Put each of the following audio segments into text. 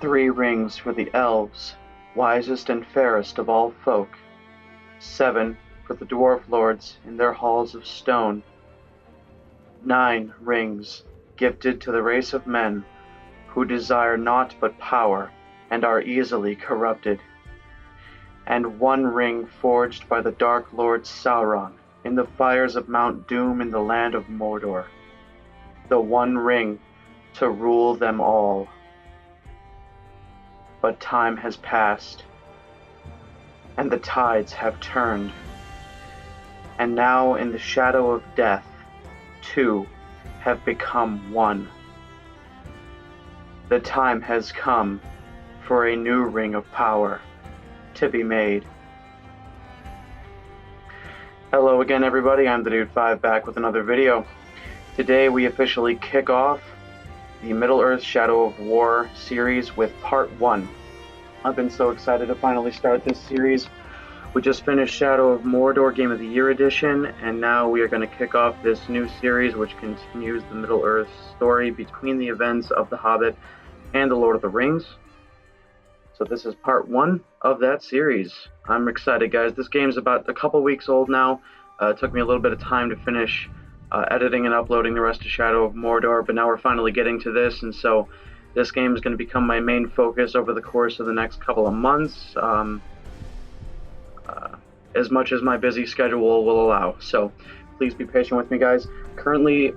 3 rings for the elves, wisest and fairest of all folk. 7 for the dwarf lords in their halls of stone. 9 rings gifted to the race of men who desire naught but power and are easily corrupted. And 1 ring forged by the Dark Lord Sauron in the fires of Mount Doom in the land of Mordor. The 1 ring to rule them all. But time has passed, and the tides have turned, and now in the shadow of death, 2 have become 1. The time has come for a new ring of power to be made. Hello again, everybody. I'm the Dude5 back with another video. Today we officially kick off the Middle-earth Shadow of War series with part 1. I've been so excited to finally start this series. We just finished Shadow of Mordor Game of the Year edition, and now we are going to kick off this new series which continues the Middle-earth story between the events of The Hobbit and The Lord of the Rings. So this is part 1 of that series. I'm excited, guys. This game's about a couple weeks old now. It took me a little bit of time to finish editing and uploading the rest of Shadow of Mordor, but now we're finally getting to this, and so this game is going to become my main focus over the course of the next couple of months, as much as my busy schedule will allow. So please be patient with me, guys. Currently,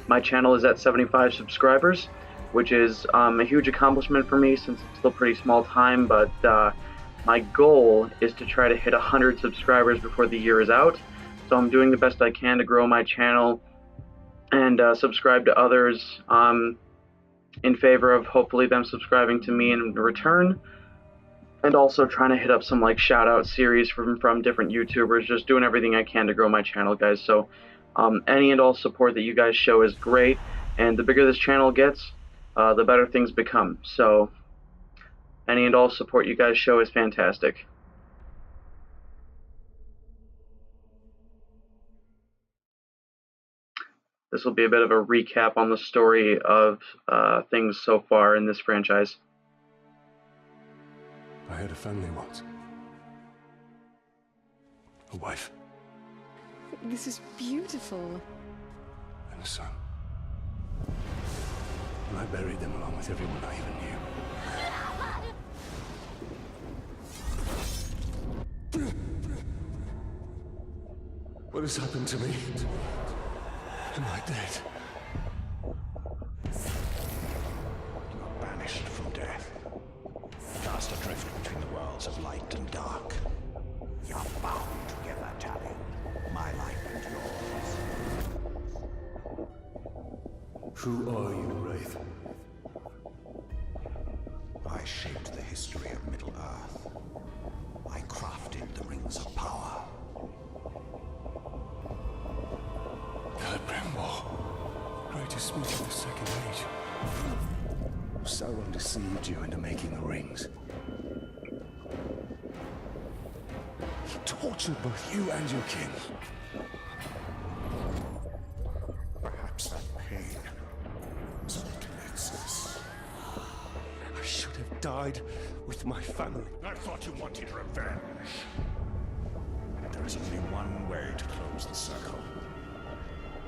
my channel is at 75 subscribers, which is a huge accomplishment for me since it's still pretty small time, but my goal is to try to hit 100 subscribers before the year is out. So I'm doing the best I can to grow my channel and subscribe to others in favor of hopefully them subscribing to me in return, and also trying to hit up some like shout out series from different YouTubers, just doing everything I can to grow my channel, guys. So any and all support that you guys show is great, and the bigger this channel gets, the better things become. So any and all support you guys show is fantastic. This will be a bit of a recap on the story of things so far in this franchise. I had a family once. A wife. This is beautiful. And a son. And I buried them along with everyone I even knew. What has happened to me? Am I dead? You are banished from death. Cast adrift between the worlds of light and dark. You are bound together, Talion. My life and yours. Who are you, Wraith? I shaped the history of Middle-earth. I crafted the rings of power. Celebrimbor, greatest smith of the Second Age. Sauron deceived you into making the rings. He tortured both you and your kin. Perhaps that pain was a little excess. I should have died with my family. I thought you wanted revenge. There is only one way to close the circle.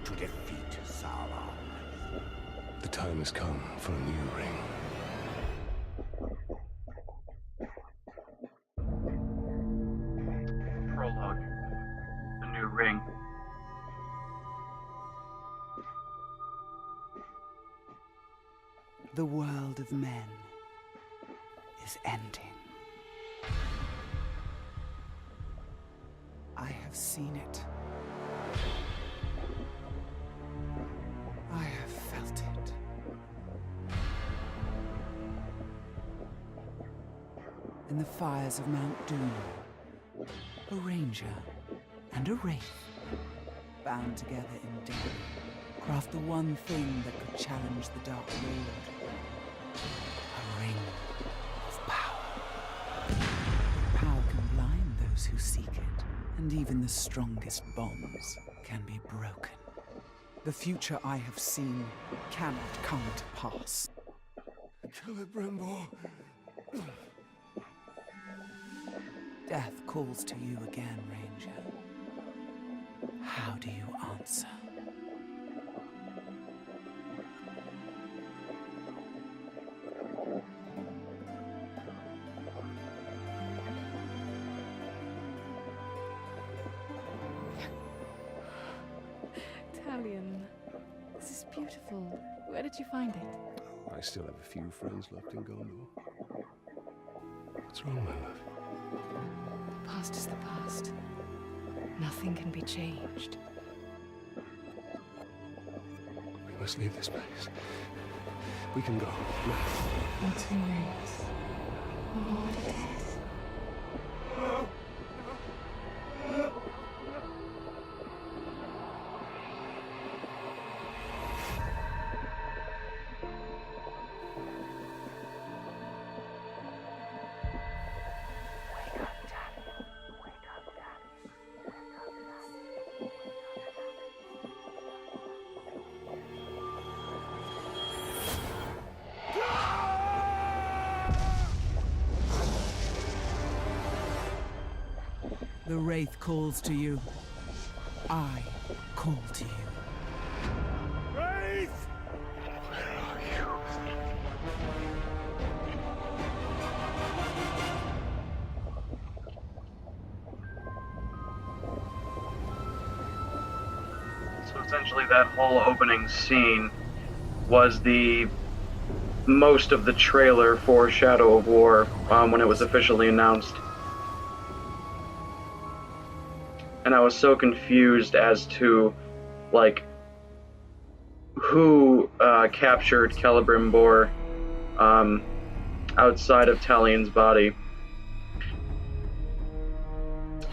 To defeat Sauron. The time has come for a new ring. Prologue. The New Ring. The world of men is ending. I have seen it. I have felt it. In the fires of Mount Doom, a ranger and a wraith, bound together in death, craft the one thing that could challenge the Dark Lord. A ring of power. Power can blind those who seek it, and even the strongest bonds can be broken. The future I have seen cannot come to pass. Celebrimbor. Death calls to you again, Ranger. How do you answer? Talion, this is beautiful. Where did you find it? I still have a few friends left in Gondor. What's wrong, my love? The past is the past. Nothing can be changed. We must leave this place. We can go now. What's who knows? What it is. The Wraith calls to you. I call to you. Wraith! Where are you? So essentially that whole opening scene was the most of the trailer for Shadow of War when it was officially announced. And I was so confused as to, like, who captured Celebrimbor outside of Talion's body.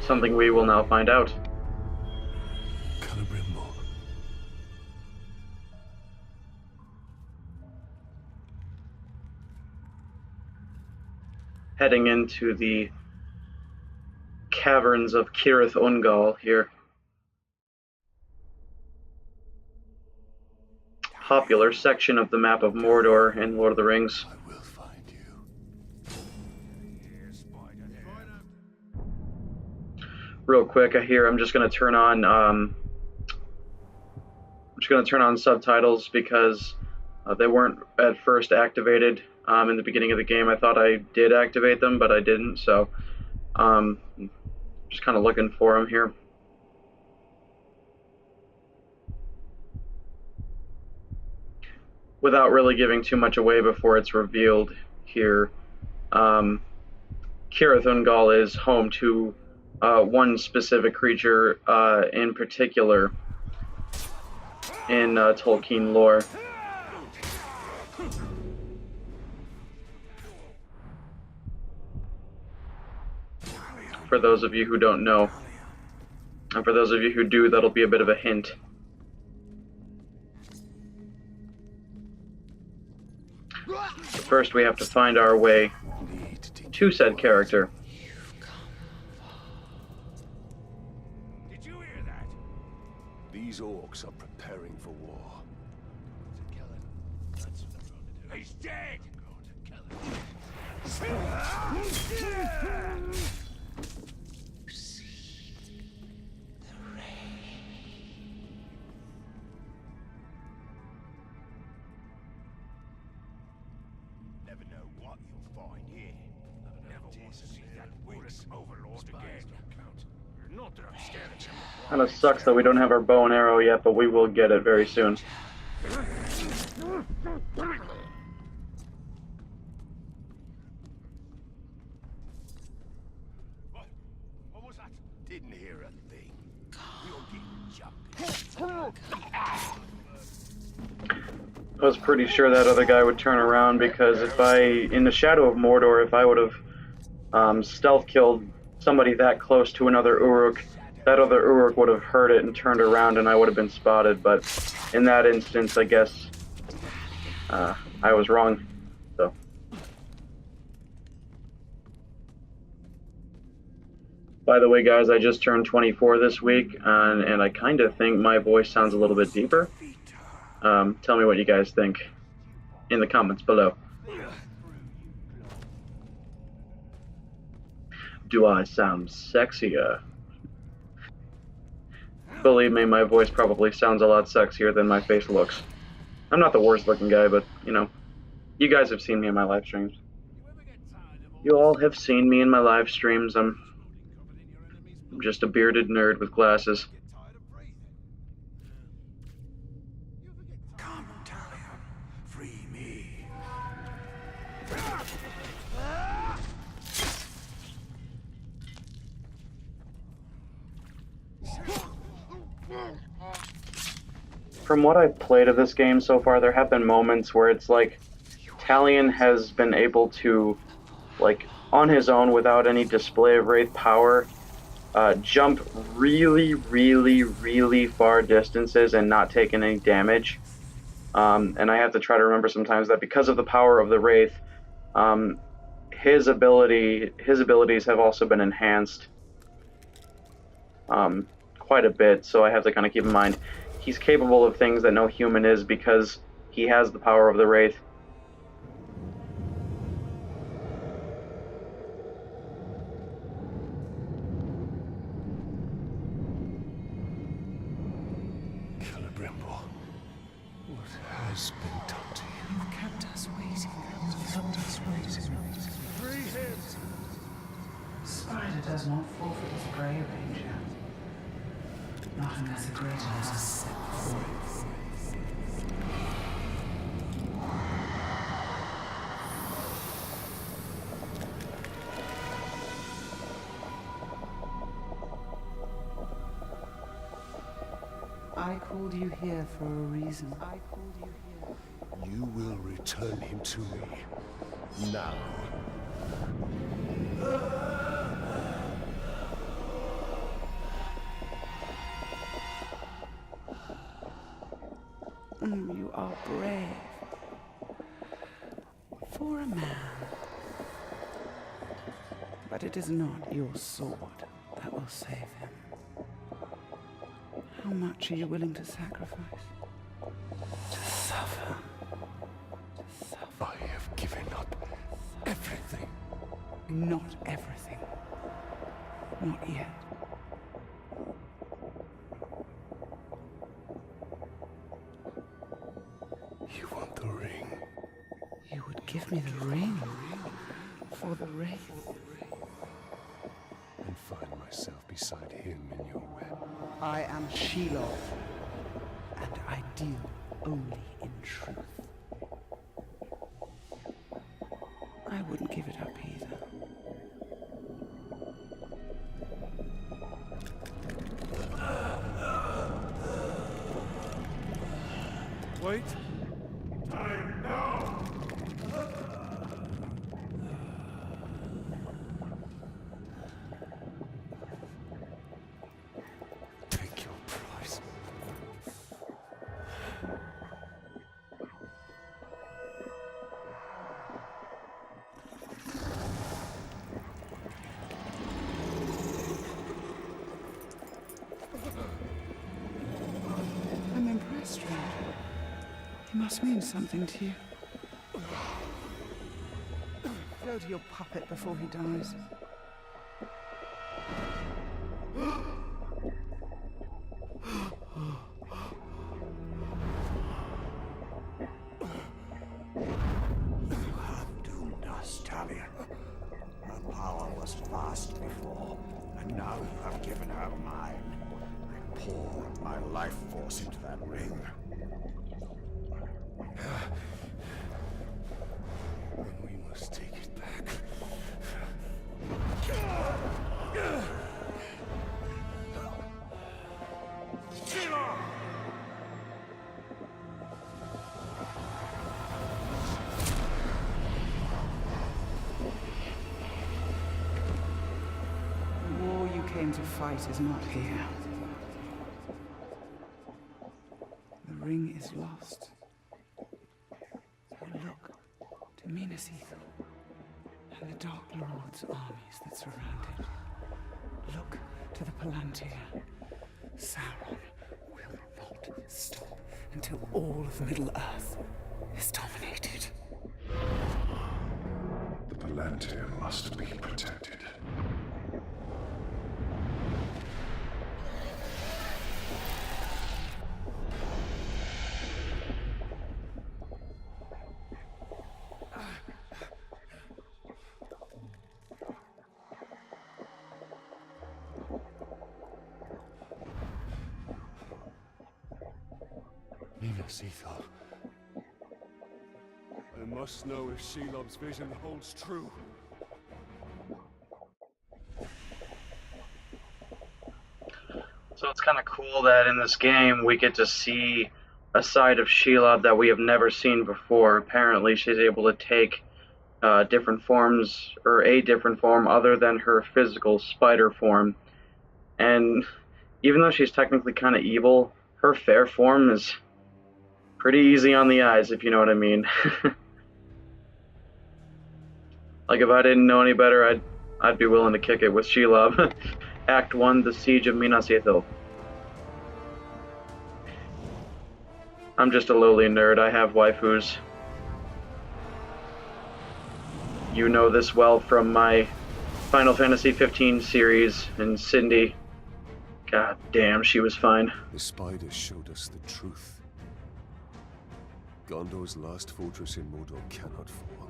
Something we will now find out. Celebrimbor. Heading into the caverns of Cirith Ungol here. Popular section of the map of Mordor in Lord of the Rings. I will find you. Real quick, I'm just gonna turn on subtitles because they weren't at first activated in the beginning of the game. I thought I did activate them, but I didn't. So just kind of looking for them here. Without really giving too much away before it's revealed here, Cirith Ungol is home to one specific creature in particular in Tolkien lore. For those of you who don't know, and for those of you who do, that'll be a bit of a hint. But first, we have to find our way to said character. Did you hear that? These orcs are preparing for war. He's dead! Never know what you'll find here. Never want to see that Winx overlord again. Not that I'm scared of him. Kind of sucks that we don't have our bow and arrow yet, but we will get it very soon. What was that? Didn't hear a thing. You're getting jumped. I was pretty sure that other guy would turn around because in the Shadow of Mordor, if I would have stealth killed somebody that close to another Uruk, that other Uruk would have heard it and turned around and I would have been spotted, but in that instance, I guess I was wrong, so. By the way, guys, I just turned 24 this week, and I kind of think my voice sounds a little bit deeper. Tell me what you guys think in the comments below. Do I sound sexier? Believe me, my voice probably sounds a lot sexier than my face looks. I'm not the worst looking guy, but, you know, you guys have seen me in my live streams. You all have seen me in my live streams. I'm just a bearded nerd with glasses. Come, Talia. Free me. From what I've played of this game so far, there have been moments where it's like Talion has been able to, like, on his own without any display of Wraith power, jump really, really, really far distances and not taking any damage. And I have to try to remember sometimes that because of the power of the Wraith, his abilities have also been enhanced quite a bit, so I have to kind of keep in mind he's capable of things that no human is because he has the power of the Wraith. Celebrimbo, what has been done to you? You've kept us waiting. Kept us waiting. Free him! Spider does not forfeit his prey, Ranger. Not unless a greater has set free. I called you here for a reason. I called you here. You will return him to me. Now. You are brave. For a man. But it is not your sword that will save him. How much are you willing to sacrifice? To suffer. To suffer. I have given up everything. Not everything. Not yet. You want the ring? You would give me the ring for the Wraith. And find myself beside him in your web. I am Shelob, and I deal only in truth. I wouldn't give it up either. Wait. Take your prize. I'm impressed, Ranger. He must mean something to you. Go to your puppet before he dies. You have doomed us, Talia. Her power was vast before, and now you have given her mine. I poured my life force into that ring. Then we must take it back. The war you came to fight is not here. The ring is lost. So look to Minas Ithil and the Dark Lord's armies that surround it. Look to the Palantir. Sauron will not stop until all of Middle-earth is dominated. The Palantir must be protected. Yes, Ethel. I must know if Shelob's vision holds true. So it's kind of cool that in this game we get to see a side of Shelob that we have never seen before. Apparently she's able to take different forms, or a different form other than her physical spider form. And even though she's technically kind of evil, her fair form is pretty easy on the eyes, if you know what I mean. Like, if I didn't know any better, I'd be willing to kick it with Shelob. Act 1, The Siege of Minas Ithil. I'm just a lowly nerd. I have waifus. You know this well from my Final Fantasy 15 series, and Cindy. God damn, she was fine. The spider showed us the truth. Gondor's last fortress in Mordor cannot fall.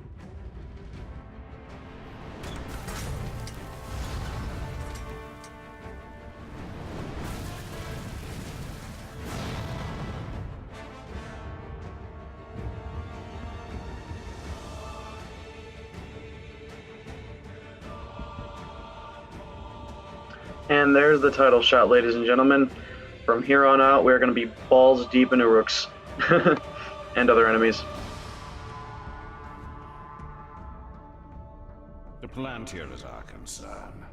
And there's the title shot, ladies and gentlemen. From here on out, we're going to be balls deep in Uruks and other enemies. The Palantir is our concern.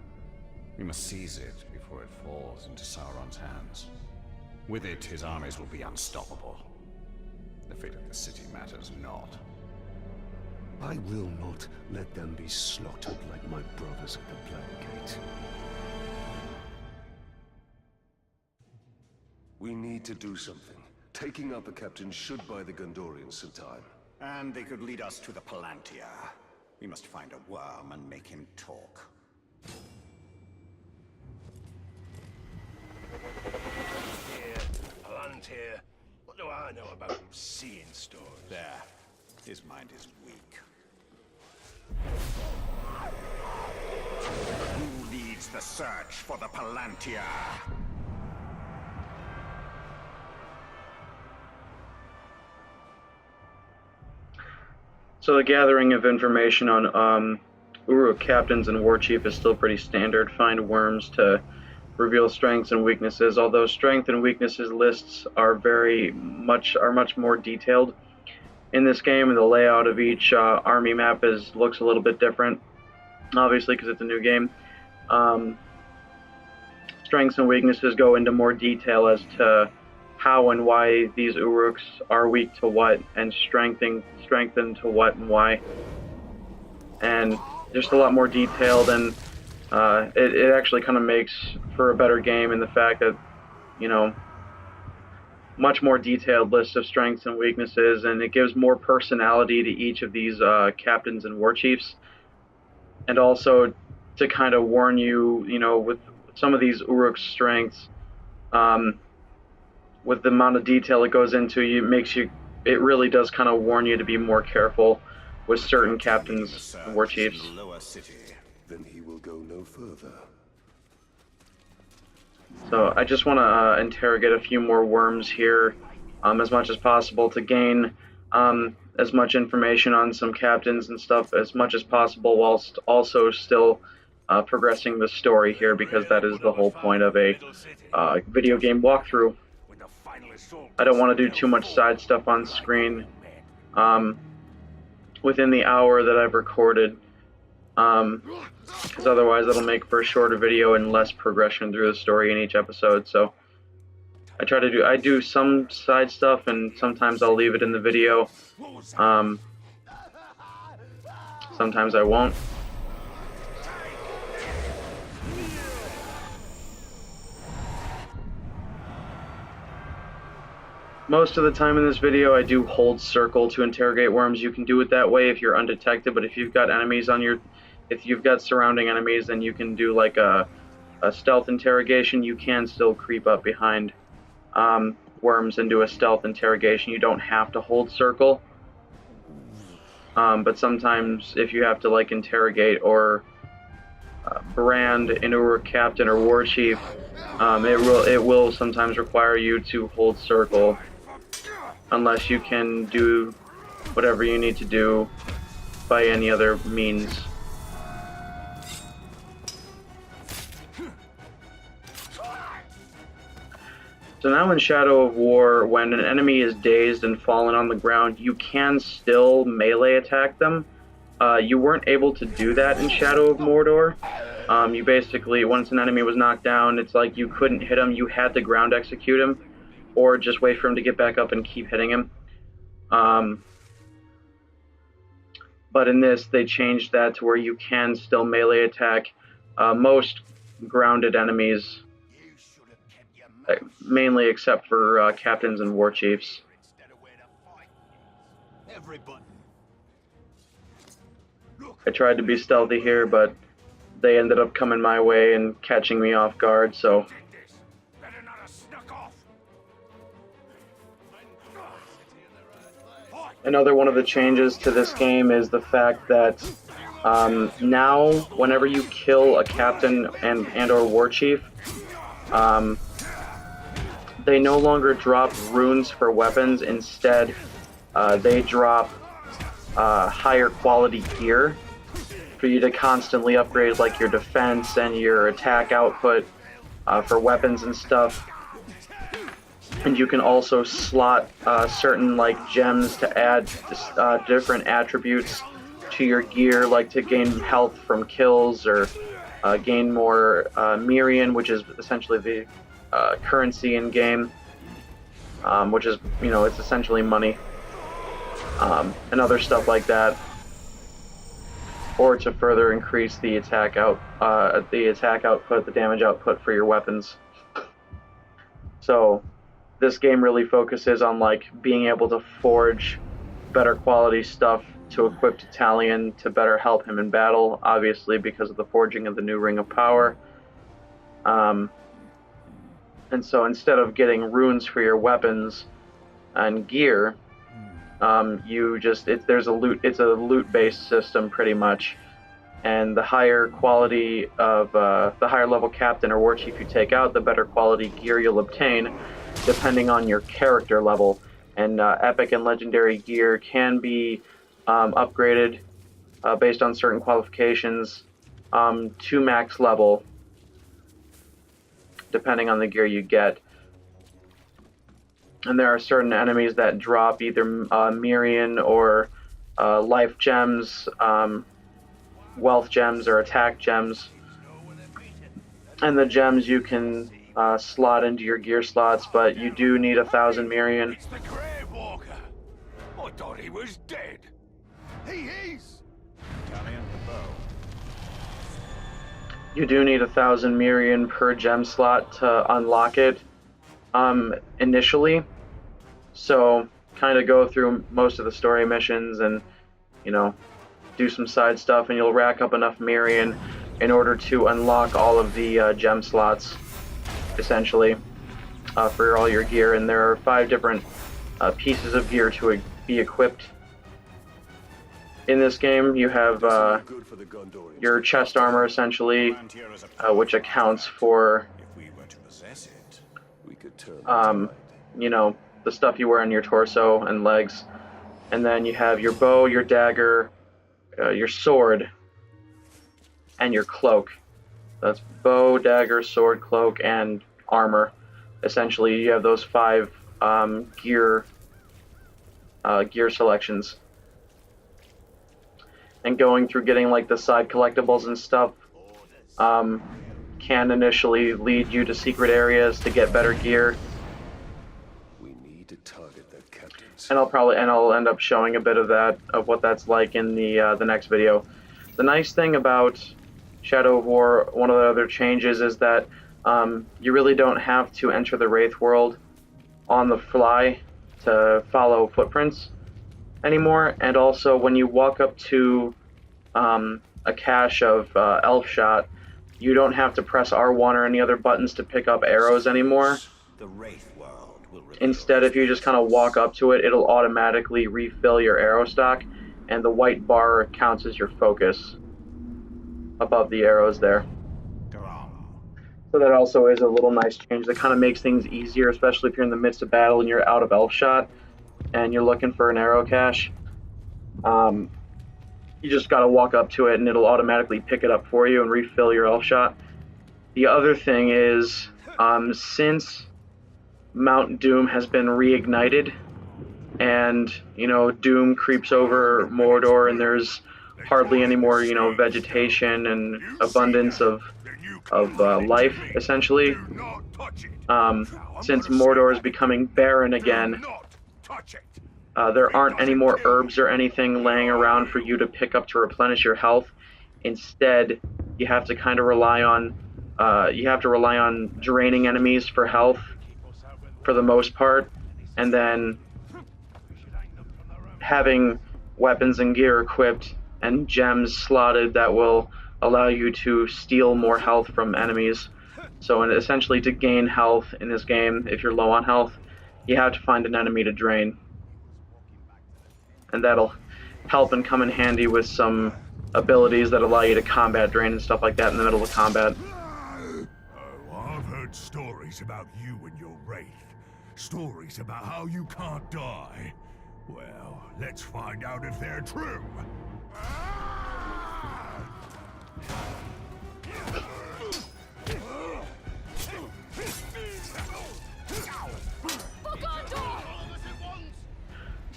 We must seize it before it falls into Sauron's hands. With it, his armies will be unstoppable. The fate of the city matters not. I will not let them be slaughtered like my brothers at the Black Gate. We need to do something. Taking out the captain should buy the Gondorians some time. And they could lead us to the Palantir. We must find a worm and make him talk. Palantir. What do I know about seeing stores? There. His mind is weak. Who leads the search for the Palantir? So the gathering of information on Uruk captains and war chief is still pretty standard. Find worms to reveal strengths and weaknesses. Although strength and weaknesses lists are much more detailed in this game, and the layout of each army map looks a little bit different, obviously because it's a new game. Strengths and weaknesses go into more detail as to how and why these Uruks are weak to what, and strengthened to what and why. And just a lot more detailed, and it actually kind of makes for a better game in the fact that, you know, much more detailed list of strengths and weaknesses, and it gives more personality to each of these captains and war chiefs. And also to kind of warn you, you know, with some of these Uruk's strengths, with the amount of detail it goes into, it really does kind of warn you to be more careful with certain captains and war chiefs. Then he will go no further. So I just want to interrogate a few more worms here, as much as possible, to gain as much information on some captains and stuff as much as possible, whilst also still progressing the story here, because that is the whole point of a video game walkthrough. I don't want to do too much side stuff on screen within the hour that I've recorded, because otherwise that'll make for a shorter video and less progression through the story in each episode. So I do some side stuff, and sometimes I'll leave it in the video. Sometimes I won't. Most of the time in this video, I do hold circle to interrogate worms. You can do it that way if you're undetected, but if you've got enemies if you've got surrounding enemies, then you can do like a stealth interrogation. You can still creep up behind worms and do a stealth interrogation. You don't have to hold circle, but sometimes if you have to like interrogate or brand an Uruk captain or war chief, it will sometimes require you to hold circle. unless you can do whatever you need to do by any other means. So now in Shadow of War, when an enemy is dazed and fallen on the ground, you can still melee attack them. You weren't able to do that in Shadow of Mordor. You basically, once an enemy was knocked down, it's like you couldn't hit him, you had to ground execute him, or just wait for him to get back up and keep hitting him. But in this, they changed that to where you can still melee attack most grounded enemies, mainly except for captains and war chiefs. I tried to be stealthy here, but they ended up coming my way and catching me off guard, so... Another one of the changes to this game is the fact that now, whenever you kill a captain and or war chief, they no longer drop runes for weapons. Instead, they drop higher quality gear for you to constantly upgrade, like your defense and your attack output for weapons and stuff. And you can also slot certain like gems to add different attributes to your gear, like to gain health from kills, or gain more Mirian, which is essentially the currency in game, which is, you know, it's essentially money, and other stuff like that, or to further increase the attack output, the damage output for your weapons. So this game really focuses on like being able to forge better quality stuff to equip to Talion to better help him in battle, obviously because of the forging of the new Ring of Power. And so instead of getting runes for your weapons and gear, it's a loot-based system pretty much. And the higher quality of the higher level captain or war chief you take out, the better quality gear you'll obtain, depending on your character level. And epic and legendary gear can be upgraded based on certain qualifications to max level, depending on the gear you get. And there are certain enemies that drop either Mirian or life gems, wealth gems, or attack gems. And the gems you can slot into your gear slots, but you do need 1,000 Mirian. It's the Grey Walker. I thought he was dead. He is. Talion the bow. You do need 1,000 Mirian per gem slot to unlock it initially. So kind of go through most of the story missions and, you know, do some side stuff, and you'll rack up enough Mirian in order to unlock all of the gem slots, essentially, for all your gear. And there are 5 different pieces of gear to be equipped. In this game, you have your chest armor, essentially, which accounts for, you know, the stuff you wear on your torso and legs. And then you have your bow, your dagger, your sword, and your cloak. That's bow, dagger, sword, cloak, and armor. Essentially, you have those 5 gear selections. And going through getting like the side collectibles and stuff can initially lead you to secret areas to get better gear. We need to target their captains. And I'll end up showing a bit of that, of what that's like in the next video. The nice thing about Shadow of War, one of the other changes, is that you really don't have to enter the Wraith world on the fly to follow footprints anymore. And also, when you walk up to a cache of elf shot, you don't have to press R1 or any other buttons to pick up arrows anymore. The Wraith world will Instead, if you just kind of walk up to it, it'll automatically refill your arrow stock, and the white bar counts as your focus above the arrows there. So that also is a little nice change that kind of makes things easier, especially if you're in the midst of battle and you're out of elf shot. and you're looking for an arrow cache, you just gotta walk up to it and it'll automatically pick it up for you and refill your elf shot. The other thing is, since Mount Doom has been reignited, and Doom creeps over Mordor, and there's hardly any more vegetation and abundance of life, essentially. Since Mordor is becoming barren again, there aren't any more herbs or anything laying around for you to pick up to replenish your health. Instead, you have to kind of rely on draining enemies for health for the most part, and then having weapons and gear equipped and gems slotted that will allow you to steal more health from enemies. So essentially, to gain health in this game, if you're low on health, you have to find an enemy to drain. And that'll help and come in handy with some abilities that allow you to combat drain and stuff like that in the middle of combat. Oh, I've heard stories about you and your wraith. Stories about how you can't die. Well, let's find out if they're true.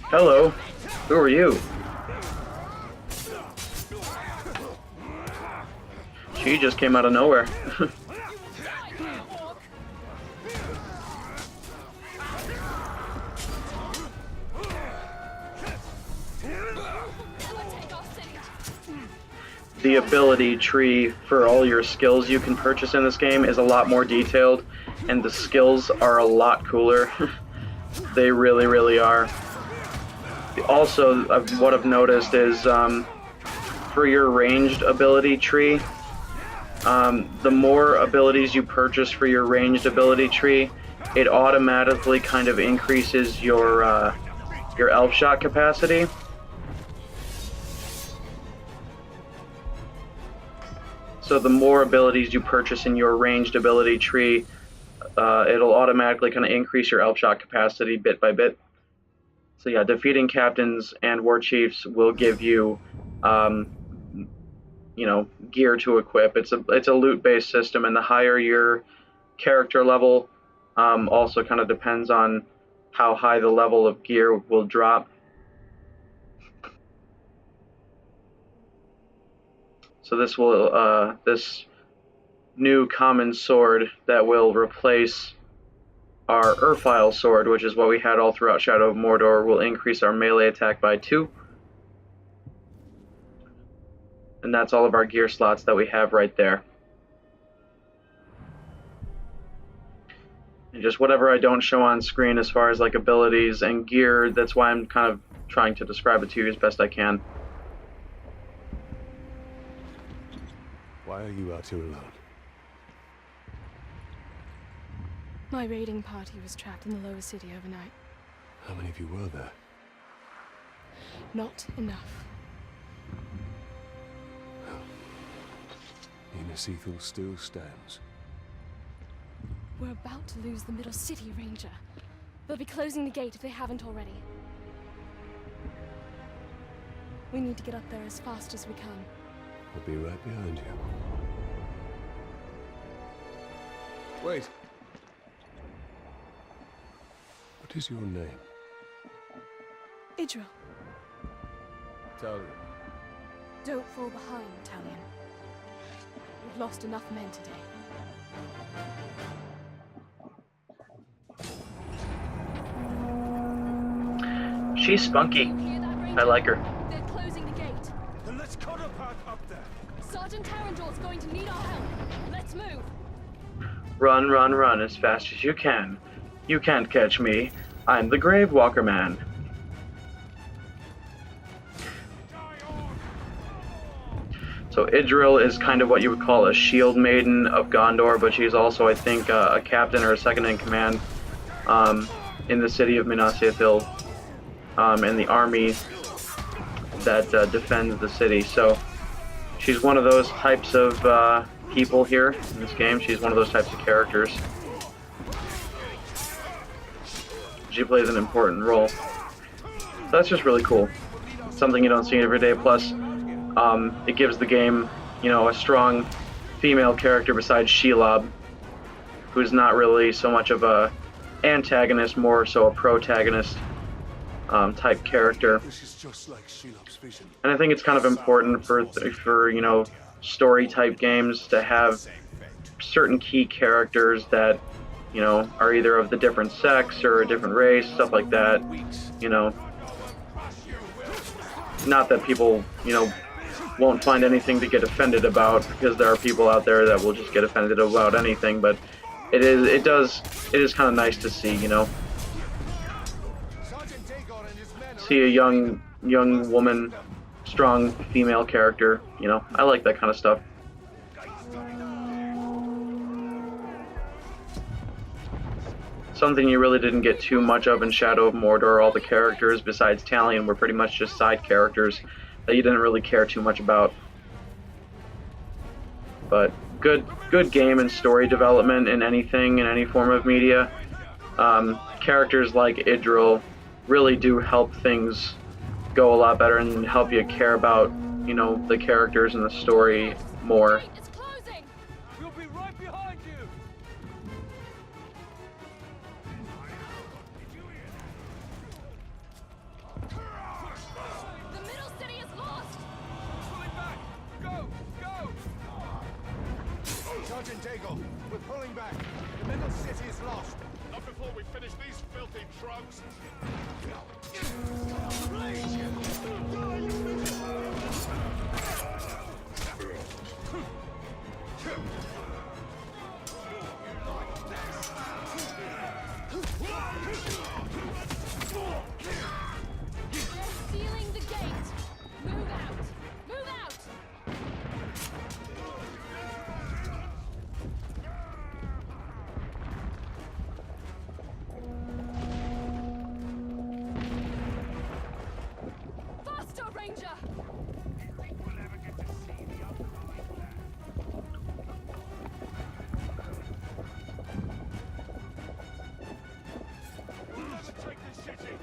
Hello, who are you? She just came out of nowhere. The ability tree for all your skills you can purchase in this game is a lot more detailed, and the skills are a lot cooler. They really, really are. Also, what I've noticed is for your ranged ability tree, the more abilities you purchase for your ranged ability tree, it automatically kind of increases your elf shot capacity. So the more abilities you purchase in your ranged ability tree, it'll automatically kind of increase your elf shot capacity bit by bit. So yeah, defeating captains and war chiefs will give you, gear to equip. It's a loot-based system, and the higher your character level, also kind of depends on how high the level of gear will drop. So this new common sword that will replace our Urfile sword, which is what we had all throughout Shadow of Mordor, will increase our melee attack by 2. And that's all of our gear slots that we have right there. And just whatever I don't show on screen as far as like abilities and gear, that's why I'm kind of trying to describe it to you as best I can. Why are you out here alone? My raiding party was trapped in the lower city overnight. How many of you were there? Not enough. Minas Ithil still stands. We're about to lose the Middle City, Ranger. They'll be closing the gate if they haven't already. We need to get up there as fast as we can. I'll be right behind you. Wait. What is your name? Idril, Talion. don't fall behind, Talion. We've lost enough men today. She's spunky. Hear that, Ranger? I like her. They're closing the gate. Then let's cut a path up there. Sergeant Tarandor's going to need our help. Let's move. Run, run, run as fast as you can. You can't catch me. I'm the Gravewalker Man. So Idril is kind of what you would call a shield maiden of Gondor, but she's also, I think, a captain or a second-in-command in the city of Minas Ithil, in the army that defends the city. So she's one of those types of people here in this game. She's one of those types of characters. She plays an important role. So that's just really cool. Something you don't see every day. Plus, it gives the game, you know, a strong female character besides Shelob, who's not really so much of a antagonist, more so a protagonist type character. This is just like Shelob's vision. And I think it's kind of important for you know, story type games to have certain key characters that, you know, are either of the different sex or a different race, stuff like that. You know, not that people, you know, won't find anything to get offended about, because there are people out there that will just get offended about anything, but it is kind of nice to see, you know, see a young woman, strong female character, you know. I like that kind of stuff. Something you really didn't get too much of in Shadow of Mordor. All the characters besides Talion were pretty much just side characters that you didn't really care too much about. But good game and story development in anything, in any form of media. Characters like Idril really do help things go a lot better and help you care about, you know, the characters and the story more. It's closing! We'll be right behind you! The middle city is lost! Pulling back! Go! Go! Sergeant Daigle, we're pulling back. The middle city is lost. Not before we finish these filthy drugs. They're sealing the gate! Move out! Move out! Faster, Ranger! Take this city.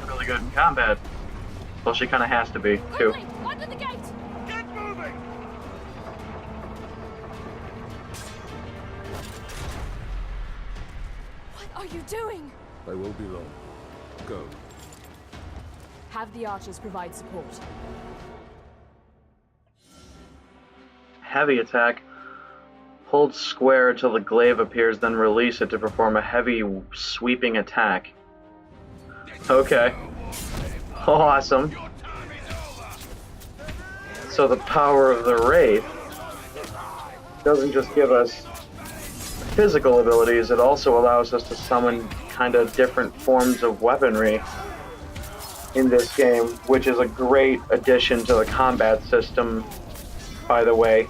Really good in combat. Well, she kind of has to be, too. Quickly, under the gate! Get moving! What are you doing? I won't be long. Go. Have the archers provide support. Heavy attack. Hold square until the glaive appears, then release it to perform a heavy sweeping attack. Okay. Awesome. So the power of the Wraith doesn't just give us physical abilities, it also allows us to summon kind of different forms of weaponry in this game, which is a great addition to the combat system, by the way.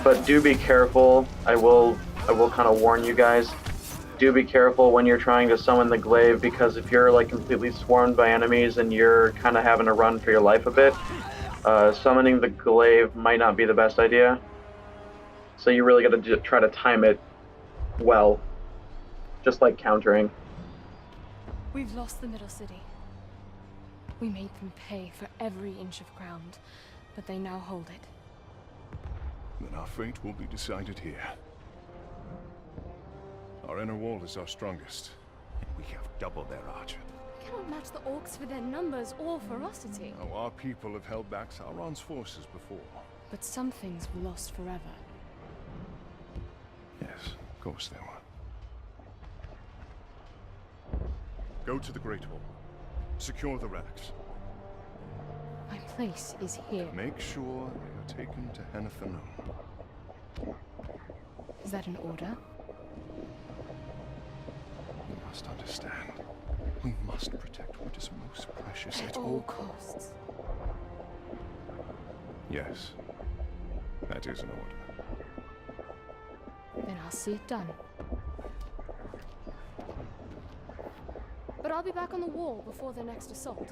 But do be careful. I will kind of warn you guys. Do be careful when you're trying to summon the glaive, because if you're like completely swarmed by enemies and you're kind of having to run for your life a bit, summoning the glaive might not be the best idea. So you really got to try to time it well, just like countering. We've lost the middle city. We made them pay for every inch of ground, but they now hold it. Then our fate will be decided here. Our inner wall is our strongest. We have double their archer. We cannot match the orcs for their numbers or ferocity. Now, our people have held back Sauron's forces before. But some things were lost forever. Yes, of course they were. Go to the Great Hall. Secure the relics. My place is here. Make sure they are taken to Henathanum. Is that an order? You must understand. We must protect what is most precious At at all all costs. Yes. That is an order. Then I'll see it done. But I'll be back on the wall before their next assault.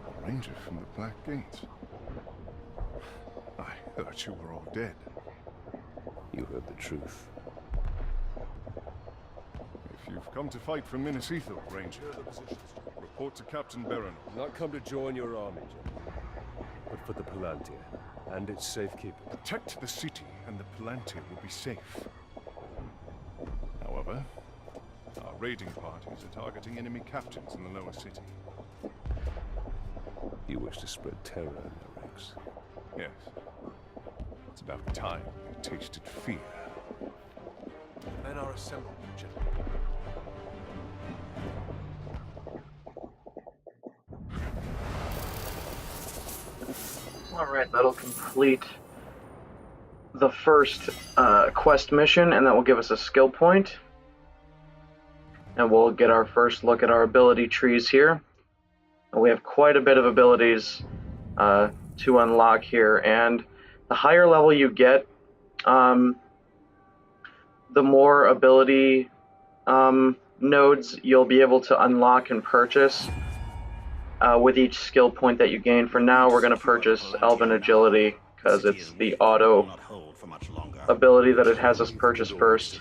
A ranger from the Black Gates. I thought you were all dead. You heard the truth. If you've come to fight for Minas Ithil, Ranger, report to Captain Baron. I've not come to join your army, General, but for the Palantir and its safekeeping. Protect the city, and the Palantir will be safe. However, our raiding parties are targeting enemy captains in the lower city. You wish to spread terror in the ranks. Yes. It's about time we tasted fear. The men are assembled, General. Alright, that'll complete the first quest mission, and that will give us a skill point. And we'll get our first look at our ability trees here. And we have quite a bit of abilities to unlock here, and the higher level you get, the more ability nodes you'll be able to unlock and purchase with each skill point that you gain. For now, we're going to purchase Elven Agility because it's the auto ability that it has us purchase first.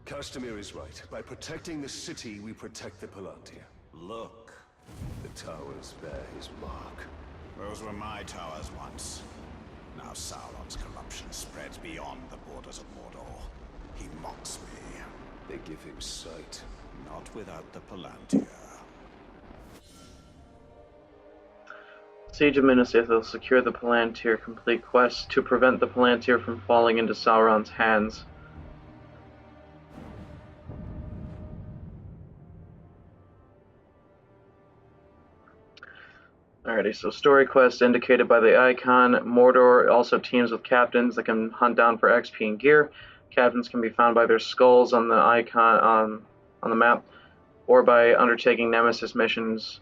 Castamir is right. By protecting the city, we protect the Palantir. Look, The towers bear his mark. those were my towers once. Now Sauron's corruption spreads beyond the borders of Mordor. He mocks me. They give him sight. Not without the Palantir. Siege of Minas Ithil. Secure the Palantir. Complete quest to prevent the Palantir from falling into Sauron's hands. Alrighty, so story quest indicated by the icon. Mordor also teams with captains that can hunt down for XP and gear. Captains can be found by their skulls on the icon on the map, or by undertaking Nemesis missions.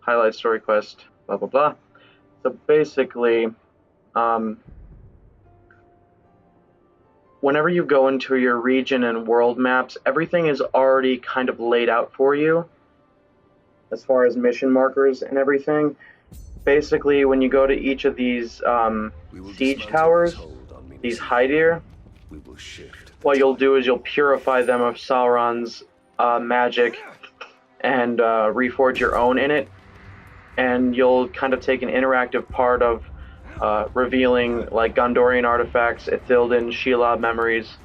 Highlight story quest. Blah blah blah. So basically, whenever you go into your region and world maps, everything is already kind of laid out for you, as far as mission markers and everything. Basically, when you go to each of these siege towers, these Hydir, We will shift. what you'll do is you'll purify them of Sauron's magic and reforge your own in it. And you'll kind of take an interactive part of revealing like Gondorian artifacts, Ithilden, Shelob memories,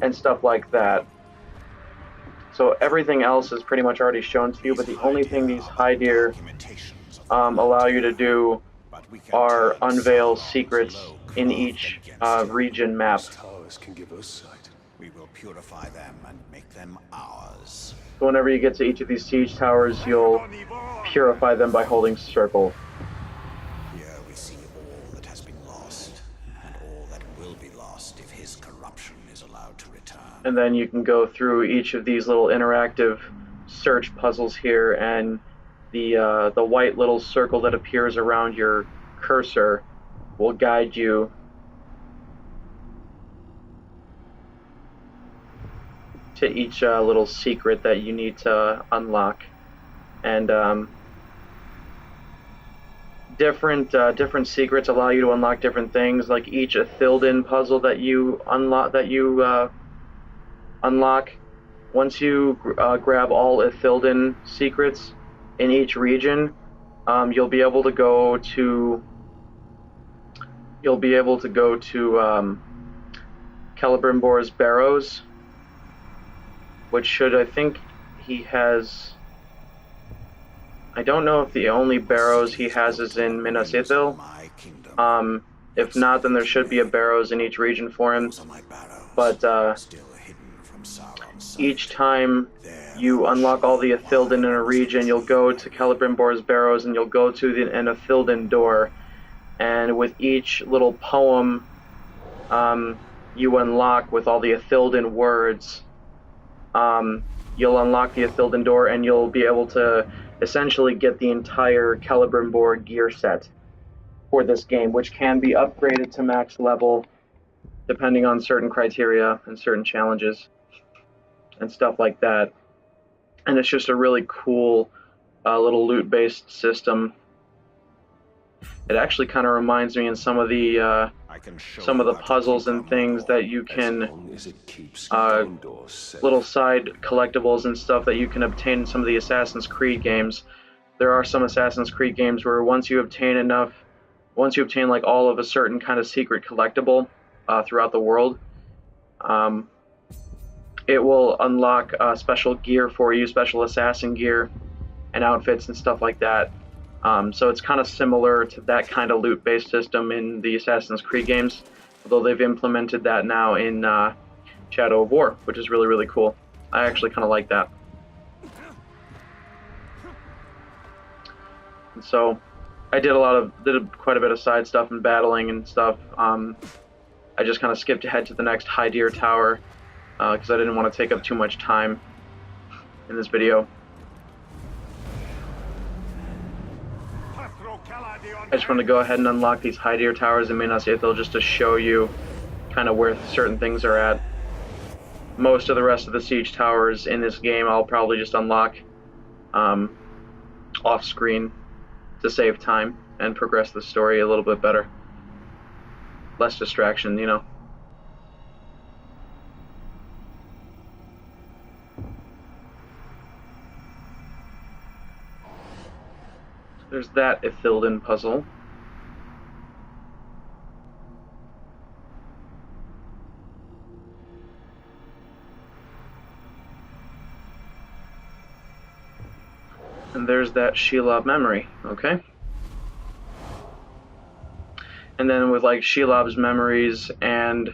and stuff like that. So everything else is pretty much already shown to you, but the only thing these Hydir allow you to do are unveil secrets in each region map. Towers can give us sight. We will purify them and make them ours. So whenever you get to each of these siege towers, you'll purify them by holding circle. Here we see all that has been lost, and all that will be lost if his corruption is allowed to return. And then you can go through each of these little interactive search puzzles here, and the white little circle that appears around your cursor will guide you to each little secret that you need to unlock. And different secrets allow you to unlock different things. Like each Ithilden puzzle that you unlock, once you grab all Ithilden secrets in each region, you'll be able to go to Celebrimbor's Barrows, which should, I think he has, I don't know if the only Barrows he has is in Minas Ithil. My kingdom. If not, then there should be a Barrows in each region for him. Those are my barrows, But still hidden from Sauron's sight. each time you unlock all the Ithilden in a region, you'll go to Celebrimbor's Barrows and you'll go to an Ithilden door. And with each little poem you unlock with all the Ithilden words. You'll unlock the Ithilden door, and you'll be able to essentially get the entire Celebrimbor gear set for this game, which can be upgraded to max level depending on certain criteria and certain challenges and stuff like that. And it's just a really cool little loot-based system. It actually kind of reminds me in some of the puzzles and things that you can little side collectibles and stuff that you can obtain in some of the Assassin's Creed games. There are some Assassin's Creed games where once you obtain like all of a certain kind of secret collectible throughout the world, it will unlock special gear for you, special assassin gear and outfits and stuff like that. So it's kind of similar to that kind of loot-based system in the Assassin's Creed games, although they've implemented that now in Shadow of War, which is really, really cool. I actually kind of like that. And so I did quite a bit of side stuff and battling and stuff. I just kind of skipped ahead to the next Hydir Tower because I didn't want to take up too much time in this video. I just want to go ahead and unlock these Hydir Towers in Minas Ithil just to show you kind of where certain things are at. Most of the rest of the siege towers in this game I'll probably just unlock off screen to save time and progress the story a little bit better. Less distraction, you know. There's that Ithilden puzzle. And there's that Shelob memory, okay? And then with like Shelob's memories and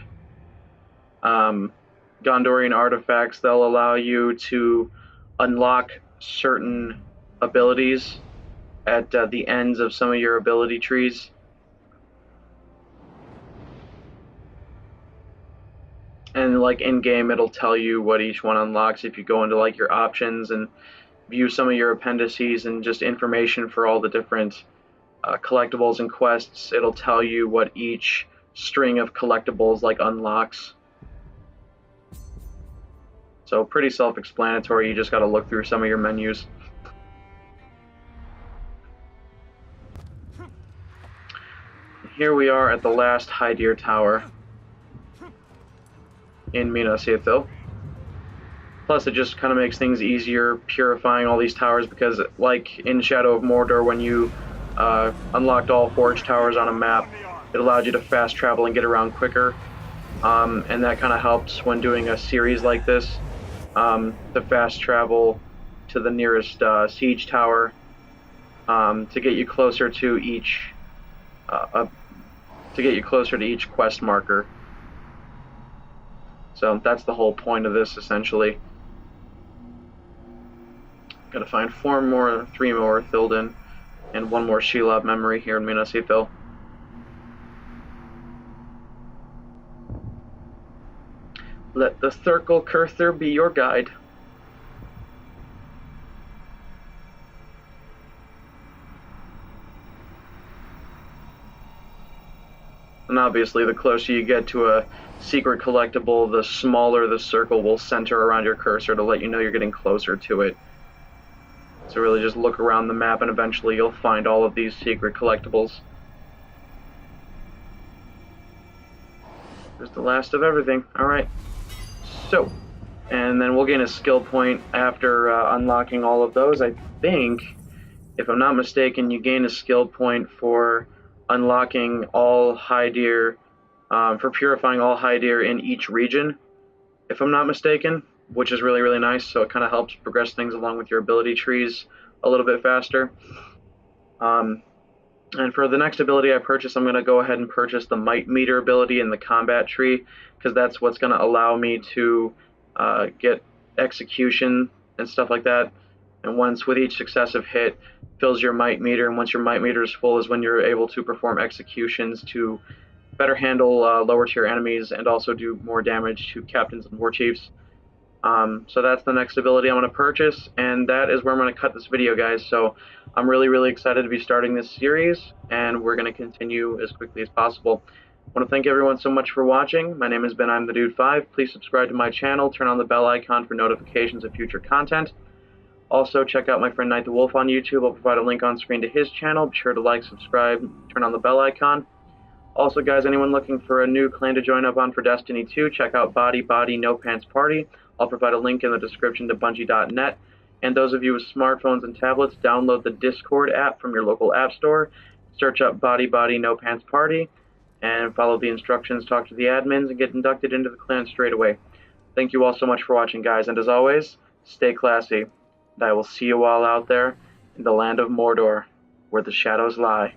Gondorian artifacts, they'll allow you to unlock certain abilities at the ends of some of your ability trees. And like in game, it'll tell you what each one unlocks if you go into like your options and view some of your appendices and just information for all the different collectibles and quests. It'll tell you what each string of collectibles like unlocks. So pretty self-explanatory. You just got to look through some of your menus. Here we are at the last Hydir Tower in Minas Ithil. Plus it just kind of makes things easier purifying all these towers, because like in Shadow of Mordor, when you unlocked all forge towers on a map, it allowed you to fast travel and get around quicker, and that kind of helps when doing a series like this, to fast travel to the nearest siege tower, to get you closer to each quest marker. So that's the whole point of this, essentially. Gotta find 3 more Ithilden and 1 more Shelob memory here in Minas Ithil. Let the Circle Cursor be your guide. And obviously, the closer you get to a secret collectible, the smaller the circle will center around your cursor to let you know you're getting closer to it. So really just look around the map and eventually you'll find all of these secret collectibles. There's the last of everything. Alright. So, and then we'll gain a skill point after unlocking all of those. I think, if I'm not mistaken, you gain a skill point for unlocking all Hydir, for purifying all Hydir in each region, if I'm not mistaken, which is really, really nice. So it kind of helps progress things along with your ability trees a little bit faster. And for the next ability I purchase, I'm going to go ahead and purchase the Might Meter ability in the combat tree, because that's what's going to allow me to get execution and stuff like that. And once with each successive hit, fills your Might Meter, and once your Might Meter is full is when you're able to perform executions to better handle lower tier enemies and also do more damage to captains and war chiefs. So that's the next ability I'm going to purchase, and that is where I'm going to cut this video, guys. So I'm really excited to be starting this series, and we're going to continue as quickly as possible. I want to thank everyone so much for watching. My name has been I'm the Dude 5. Please subscribe to my channel, turn on the bell icon for notifications of future content. Also, check out my friend Night the Wolf on YouTube. I'll provide a link on screen to his channel. Be sure to like, subscribe, turn on the bell icon. Also, guys, anyone looking for a new clan to join up on for Destiny 2, check out Body No Pants Party. I'll provide a link in the description to Bungie.net. And those of you with smartphones and tablets, download the Discord app from your local app store. Search up Body No Pants Party and follow the instructions, talk to the admins, and get inducted into the clan straight away. Thank you all so much for watching, guys, and as always, stay classy. And I will see you all out there in the land of Mordor, where the shadows lie.